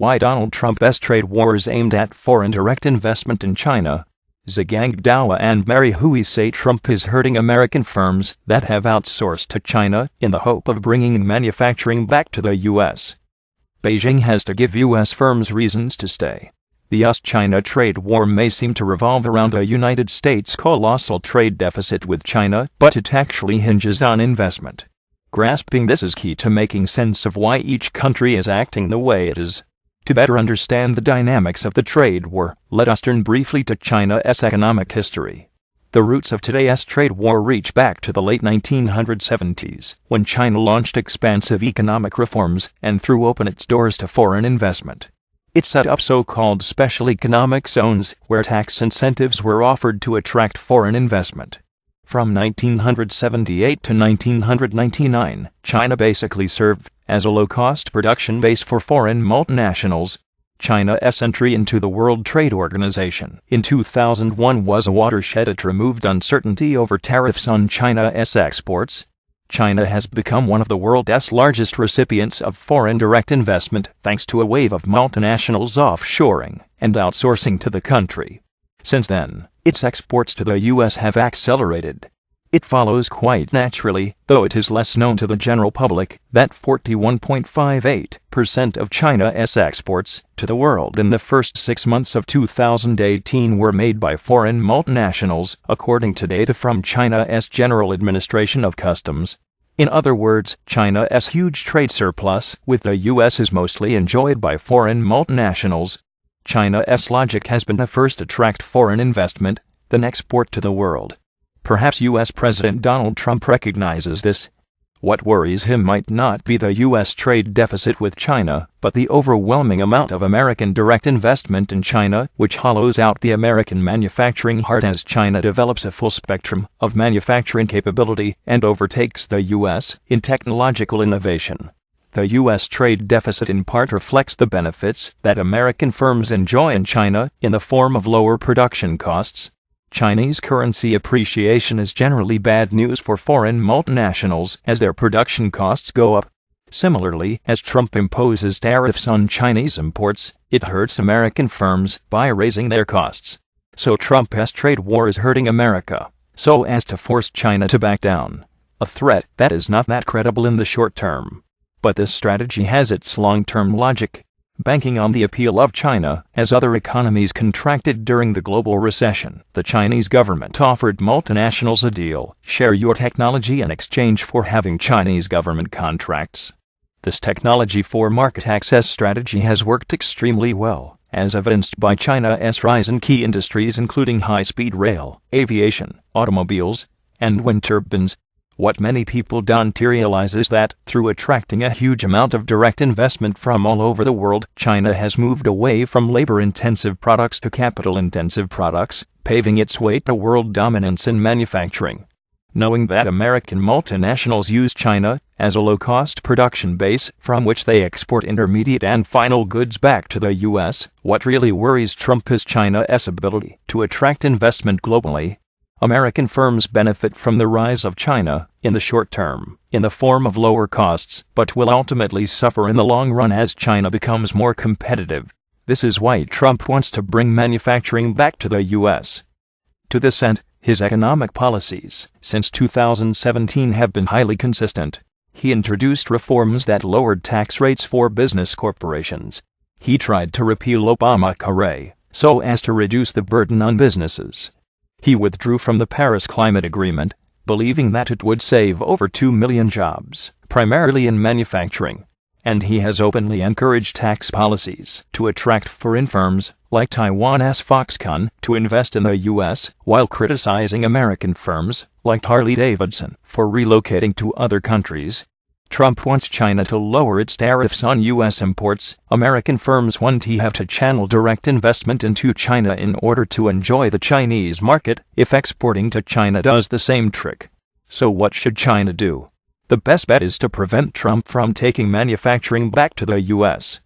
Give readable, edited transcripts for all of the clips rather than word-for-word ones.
Why Donald Trump's trade war is aimed at foreign direct investment in China. Zhigang Dao and Mary Hui say Trump is hurting American firms that have outsourced to China in the hope of bringing manufacturing back to the U.S. Beijing has to give U.S. firms reasons to stay. The U.S.-China trade war may seem to revolve around the United States' colossal trade deficit with China, but it actually hinges on investment. Grasping this is key to making sense of why each country is acting the way it is. To better understand the dynamics of the trade war, let us turn briefly to China's economic history. The roots of today's trade war reach back to the late 1970s, when China launched expansive economic reforms and threw open its doors to foreign investment. It set up so-called special economic zones, where tax incentives were offered to attract foreign investment. From 1978 to 1999, China basically served as a low-cost production base for foreign multinationals. China's entry into the World Trade Organization in 2001 was a watershed. It removed uncertainty over tariffs on China's exports. China has become one of the world's largest recipients of foreign direct investment thanks to a wave of multinationals offshoring and outsourcing to the country. Since then, its exports to the U.S. have accelerated. It follows quite naturally, though it is less known to the general public, that 41.58% of China's exports to the world in the first 6 months of 2018 were made by foreign multinationals, according to data from China's General Administration of Customs. In other words, China's huge trade surplus with the U.S. is mostly enjoyed by foreign multinationals. China's logic has been to first attract foreign investment, then export to the world. Perhaps U.S. President Donald Trump recognizes this. What worries him might not be the U.S. trade deficit with China, but the overwhelming amount of American direct investment in China, which hollows out the American manufacturing heart as China develops a full spectrum of manufacturing capability and overtakes the U.S. in technological innovation. The U.S. trade deficit in part reflects the benefits that American firms enjoy in China in the form of lower production costs. Chinese currency appreciation is generally bad news for foreign multinationals as their production costs go up. Similarly, as Trump imposes tariffs on Chinese imports, it hurts American firms by raising their costs. So Trump's trade war is hurting America, so as to force China to back down. A threat that is not that credible in the short term. But this strategy has its long-term logic. Banking on the appeal of China, as other economies contracted during the global recession, the Chinese government offered multinationals a deal: share your technology in exchange for having Chinese government contracts. This technology for market access strategy has worked extremely well, as evidenced by China's rise in key industries including high-speed rail, aviation, automobiles, and wind turbines. What many people don't realize is that, through attracting a huge amount of direct investment from all over the world, China has moved away from labor-intensive products to capital-intensive products, paving its way to world dominance in manufacturing. Knowing that American multinationals use China as a low-cost production base from which they export intermediate and final goods back to the U.S., what really worries Trump is China's ability to attract investment globally. American firms benefit from the rise of China in the short term, in the form of lower costs, but will ultimately suffer in the long run as China becomes more competitive. This is why Trump wants to bring manufacturing back to the U.S. To this end, his economic policies since 2017 have been highly consistent. He introduced reforms that lowered tax rates for business corporations. He tried to repeal Obamacare so as to reduce the burden on businesses. He withdrew from the Paris Climate Agreement, believing that it would save over 2 million jobs, primarily in manufacturing. And he has openly encouraged tax policies to attract foreign firms, like Taiwan's Foxconn, to invest in the U.S., while criticizing American firms, like Harley-Davidson, for relocating to other countries. Trump wants China to lower its tariffs on U.S. imports. American firms want to have to channel direct investment into China in order to enjoy the Chinese market, if exporting to China does the same trick. So what should China do? The best bet is to prevent Trump from taking manufacturing back to the U.S.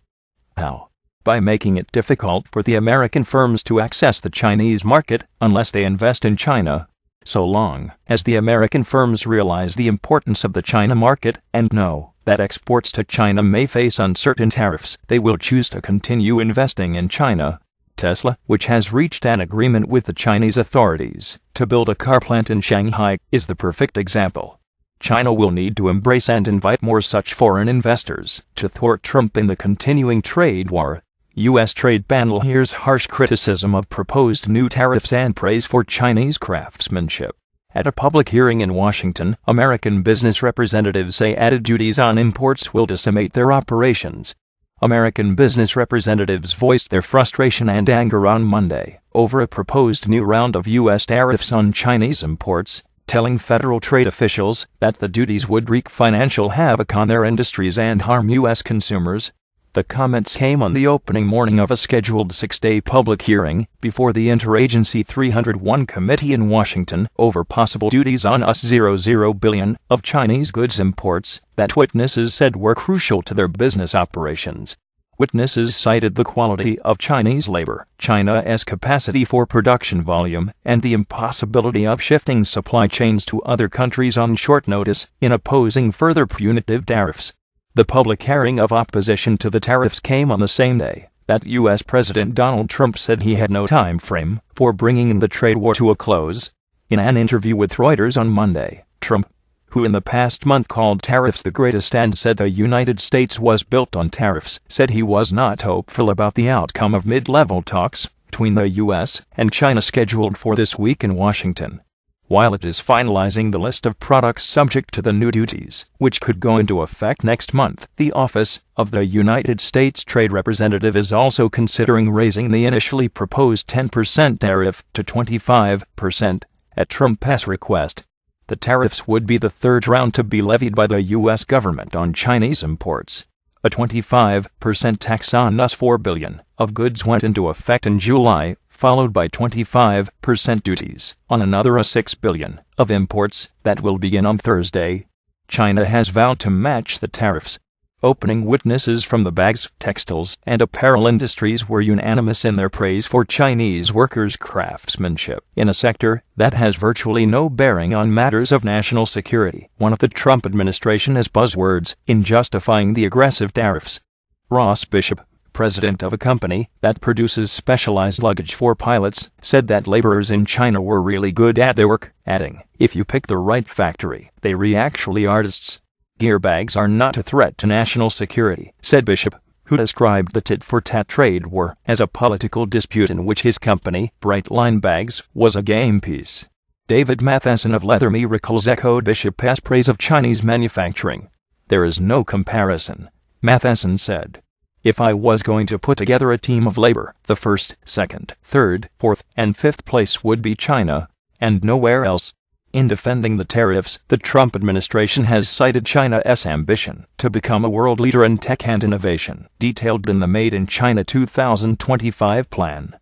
How? By making it difficult for the American firms to access the Chinese market unless they invest in China. so long as the American firms realize the importance of the China market and know that exports to China may face uncertain tariffs, they will choose to continue investing in China. Tesla, which has reached an agreement with the Chinese authorities to build a car plant in Shanghai, is the perfect example. China will need to embrace and invite more such foreign investors to thwart Trump in the continuing trade war. U.S. trade panel hears harsh criticism of proposed new tariffs and praise for Chinese craftsmanship. At a public hearing in Washington, American business representatives say added duties on imports will decimate their operations. American business representatives voiced their frustration and anger on Monday over a proposed new round of U.S. tariffs on Chinese imports, telling federal trade officials that the duties would wreak financial havoc on their industries and harm U.S. consumers. The comments came on the opening morning of a scheduled 6-day public hearing before the Interagency 301 Committee in Washington over possible duties on $0 billion of Chinese goods imports that witnesses said were crucial to their business operations. Witnesses cited the quality of Chinese labor, China's capacity for production volume, and the impossibility of shifting supply chains to other countries on short notice in opposing further punitive tariffs. The public hearing of opposition to the tariffs came on the same day that U.S. President Donald Trump said he had no time frame for bringing the trade war to a close. In an interview with Reuters on Monday, Trump, who in the past month called tariffs the greatest and said the United States was built on tariffs, said he was not hopeful about the outcome of mid-level talks between the U.S. and China scheduled for this week in Washington. While it is finalizing the list of products subject to the new duties, which could go into effect next month, the Office of the United States Trade Representative is also considering raising the initially proposed 10% tariff to 25% at Trump's request. The tariffs would be the third round to be levied by the U.S. government on Chinese imports. A 25% tax on $4 billion of goods went into effect in July, followed by 25% duties on another $6 billion of imports that will begin on Thursday. China has vowed to match the tariffs. Opening witnesses from the bags, textiles, and apparel industries were unanimous in their praise for Chinese workers' craftsmanship in a sector that has virtually no bearing on matters of national security, one of the Trump administration's buzzwords in justifying the aggressive tariffs. Ross Bishop, president of a company that produces specialized luggage for pilots, said that laborers in China were really good at their work, adding, "If you pick the right factory, they are actually artists." Gearbags are not a threat to national security, said Bishop, who described the tit-for-tat trade war as a political dispute in which his company, Brightline Bags, was a game piece. David Matheson of Leather Miracles echoed Bishop's praise of Chinese manufacturing. "There is no comparison," Matheson said. "If I was going to put together a team of labor, the first, second, third, fourth, and fifth place would be China, and nowhere else." In defending the tariffs, the Trump administration has cited China's ambition to become a world leader in tech and innovation, detailed in the Made in China 2025 plan.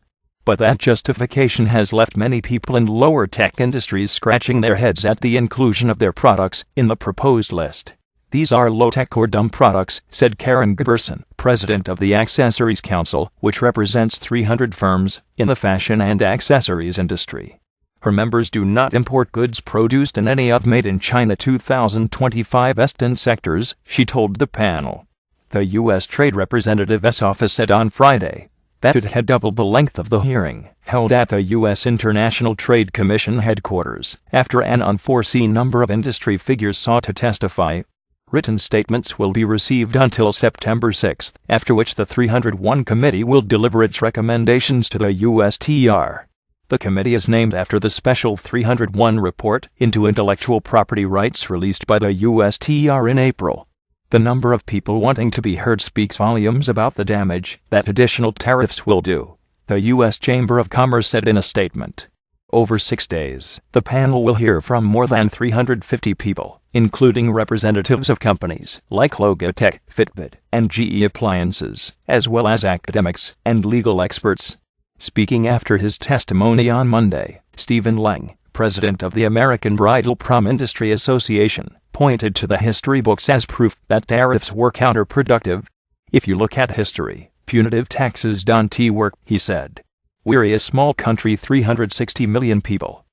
But that justification has left many people in lower tech industries scratching their heads at the inclusion of their products in the proposed list. "These are low-tech or dumb products," said Karen Giberson, president of the Accessories Council, which represents 300 firms in the fashion and accessories industry. Her members do not import goods produced in any of Made in China 2025 destined sectors, she told the panel. The U.S. Trade Representative's office said on Friday that it had doubled the length of the hearing, held at the U.S. International Trade Commission headquarters, after an unforeseen number of industry figures sought to testify. Written statements will be received until September 6, after which the 301 committee will deliver its recommendations to the USTR. The committee is named after the Special 301 report into intellectual property rights released by the USTR in April. The number of people wanting to be heard speaks volumes about the damage that additional tariffs will do, the U.S. Chamber of Commerce said in a statement. Over 6 days, the panel will hear from more than 350 people, including representatives of companies like Logitech, Fitbit, and GE Appliances, as well as academics and legal experts. Speaking after his testimony on Monday, Stephen Lang, president of the American Bridal Prom Industry Association, pointed to the history books as proof that tariffs were counterproductive. "If you look at history, punitive taxes don't work," he said. "We're a small country, 360 million people.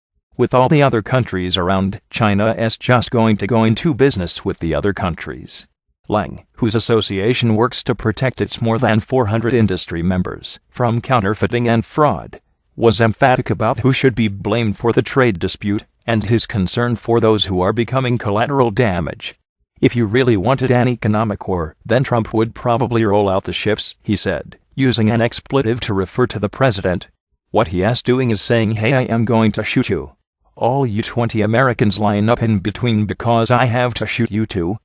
With all the other countries around, China is just going to go into business with the other countries. Lang, whose association works to protect its more than 400 industry members from counterfeiting and fraud, was emphatic about who should be blamed for the trade dispute and his concern for those who are becoming collateral damage. If you really wanted an economic war, then Trump would probably roll out the ships, he said, using an expletive to refer to the president. What he is doing is saying, hey, I am going to shoot you. All you 20 Americans line up in between because I have to shoot you too.